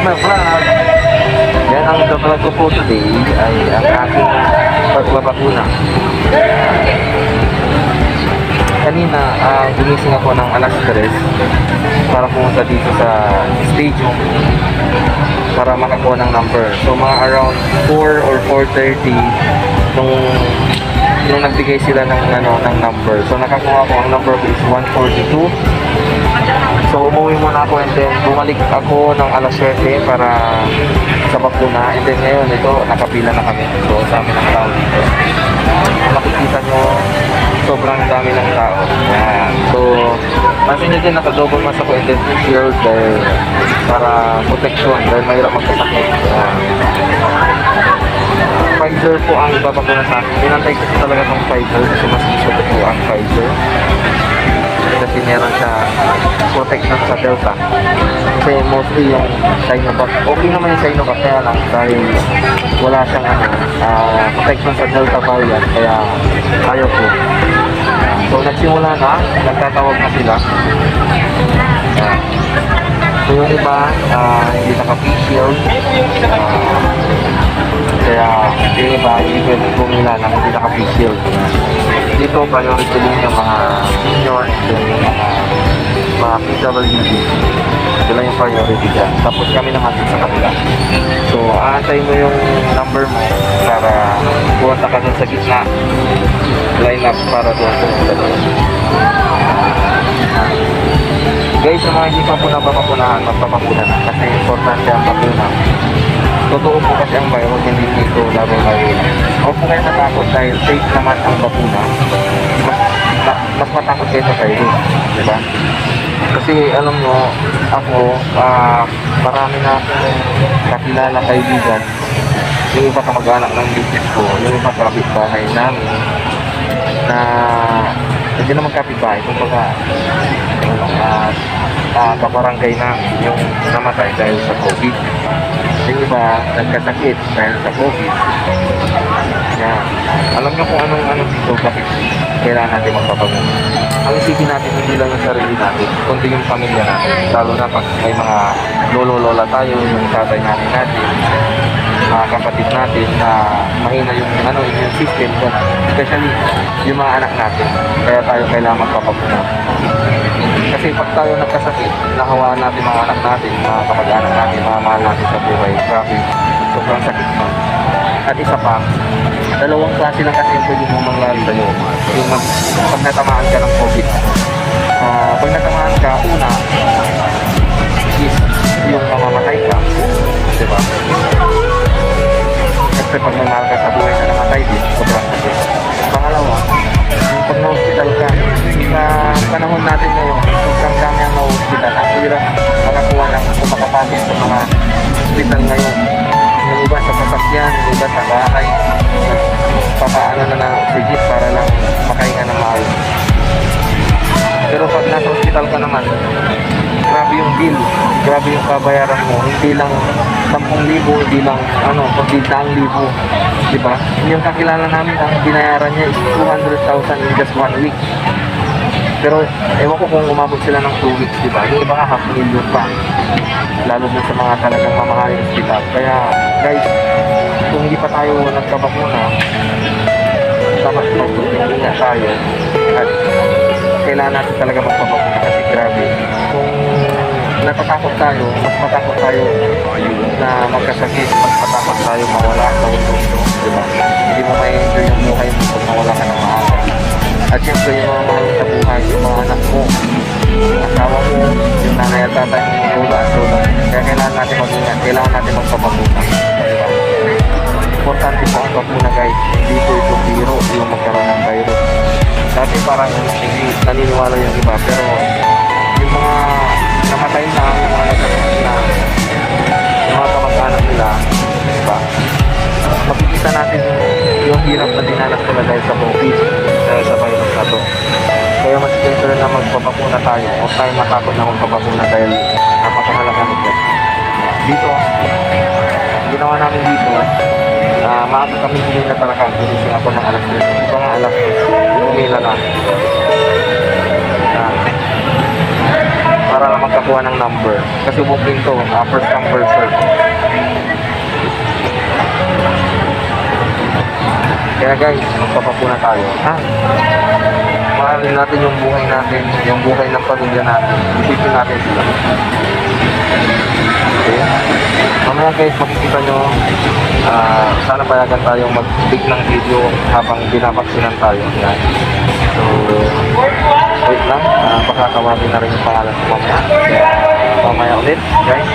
my vlog. Yan ang vlog ko po today ay ang aking pagbabakuna. Kanina, gumising ako ng alas 3 para pumunta dito sa stadium para makakuha ng number. So mga around 4 or 4:30 nung nagbigay sila ng number. So nakakuha ko, ang number is 142. So umuwi muna ako and then bumalik ako ng alas 7 para sa bakuna. And then ngayon ito, nakapila na kami. So dami ng tao dito. Makikita nyo, sobrang dami ng tao. Ayan. So pansin nyo din, naka-double mask ako and then shield dahil para protection dahil mahirap magkasakit. Pfizer po ang ibabakuna sa akin. Pinantay ko talaga ng Pfizer kasi mas gusto ko po ang Pfizer. Kasi meron siya protection sa Delta. Kasi mostly yung Sinovac, okay naman yung Sinovac, kaya lang dahil wala siyang protection sa Delta variant, kaya ayaw ko. So nagsimula na, nagtatawag na sila. So yung iba, hindi naka-face shield. Kaya yung iba, hindi pwede bumila ng hindi naka-face shield. Dito, priority din yung mga senior, yung mga PWD. Sila yung priority dyan. Tapos kami naman sa kanila. So, aantayin mo yung number mo para pumunta ka dun sa gitna. Line up para doon sa doon. Guys, sa mga hindi pa po napapapunahan, magpapapuna na. Kasi importante ang papuna. Totoo po kasi ang virus, hindi dito laro-laro. Huwag po kayo matakot dahil safe naman ang bakuna. Mas matakot kayo sa virus, diba? Kasi alam nyo, ako, marami na akong kakilala kaibigan. Yung iba kamag-anak ng business ko, yung iba kapitbahay namin, na hindi naman kapitbahay, kumbaga kabarangay namin yung namatay dahil sa COVID. Yung iba nagkasakit dahil sa COVID. Kaya alam nyo kung anong dito, bakit kailangan natin magpapagod. Ang isipin natin hindi lang yung sarili natin, kundi yung pamilya natin. Lalo na pag may mga lolo-lola tayo, yung tatay natin, mga kapatid natin na mahina yung immune system doon. Especially yung mga anak natin. Kaya tayo kailangan magpapaguna. Kasi pag tayo nagkasakit, nahawaan natin mga anak natin, mga kapag-anak natin, mga mahal natin sa buhay. Grabe, sobrang sakit mo. At isa pa, dalawang klase lang kasi yung pwede mo mangyari sa'yo. Yung pag natamaan ka ng COVID. Pag natamaan ka, una, is yung mamamatay ka. Diba? Kasi pag namahal ka sa buhay na namatay din, sobrang sakit. Pangalawa, yung pag na-hospital ka, sa panahon natin ngayon, sobrang dami ang na-hospital. Ang hirap makakuha ng kung makapasok sa mga hospital ngayon. Yung iba sa sasakyan, yung iba sa bahay, papaano na ng oxygen para lang makahinga ng maayos. Pero pag nasa hospital ka naman, grabe yung bill, grabe yung kabayaran mo. Hindi lang 10,000, hindi lang kundi 100,000, diba? Yung kakilala namin, ang binayaran niya is 200,000 in just 1 week. Pero ewan ko kung umabot sila ng 2 weeks, diba? Yung iba nga 500,000 pa, lalo na sa mga talagang mamahaling hospital. Kaya guys, kung hindi pa tayo nagkabakuna, dapat magpapakuna tayo at kailangan natin talaga magpapakuna kasi grabe. Kung natatakot tayo, mas matakot tayo na magkasakit, mas matakot tayo mawala sa mundo, diba? Hindi mo ma-enjoy yung buhay mo pag mawala ka ng maaga. At syempre yung mga mahal sa buhay, yung mga anak mo, yung asawa mo, yung nanay at tatay mo, lola at lola. Kaya kailangan natin mag-ingat, kailangan natin magpapakuna, diba? Importante po ang bakuna guys, hindi po ito biro yung magkaroon ng virus. Dati parang hindi naniniwala yung iba, pero yung mga namatay na, yung mga nagkakasakit na, yung mga kamag-anak nila, diba? Makikita natin yung hirap na dinanas nila dahil sa COVID, dahil sa virus na to. Kaya mas better na magpapakuna tayo, huwag tayo matakot na magpapakuna dahil napakamalaga nito. Dito, ginawa namin dito, maaga kami humila talaga. Gumising ako ng alas 3. Ito nga alas 3. Humila na. para lang magkakuha ng number. Kasi booking to, first come first serve. Kaya guys, magpapapuna tayo. Ha? Mahalin natin yung buhay natin, yung buhay ng pamilya natin. Isipin natin sila. Okay? Mamaya guys, makikita nyo, sana payagan tayong mag-big ng video habang binabaksinan tayo. Yan. So, wait lang, pakatawagin na rin yung pangalan ko mamaya. Mamaya ulit, guys.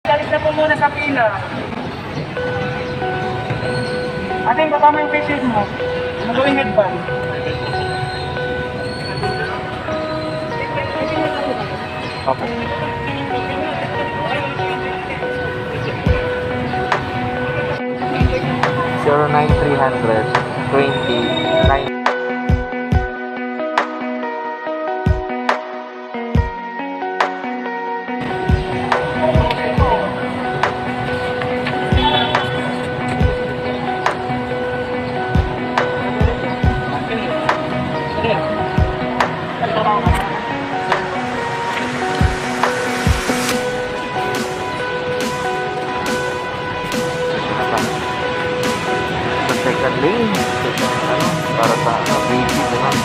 Alis na po muna sa pila. Ating kasama yung face shield mo. Magawing headband. Okay. Zero 9300 29. Second lane, para sa baby, gano'n.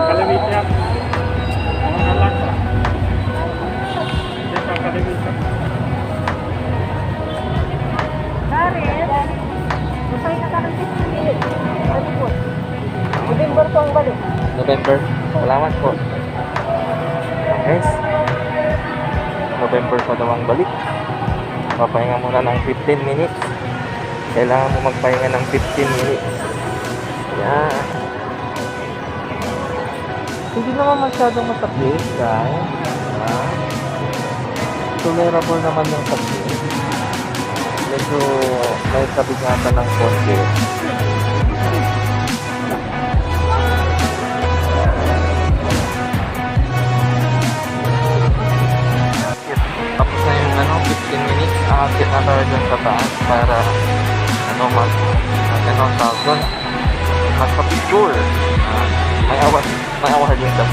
Kalimit niya. Mga anak. Yes, ang kalimit niya. November po ang balik. November. Salamat po. Guys, November pa daw ang balik. Papahinga muna ng 15 minutes. Kailangan mo magpahinga ng 15 minutes. Yan. Hindi naman masyadong masakit, guys. Tolerable naman yung sakit. Medyo may kabigatan ng konti. Tapos na yung 15 minutes, akit na tayo dyan sa taas para tawag doon, magpa-picture. May award din sa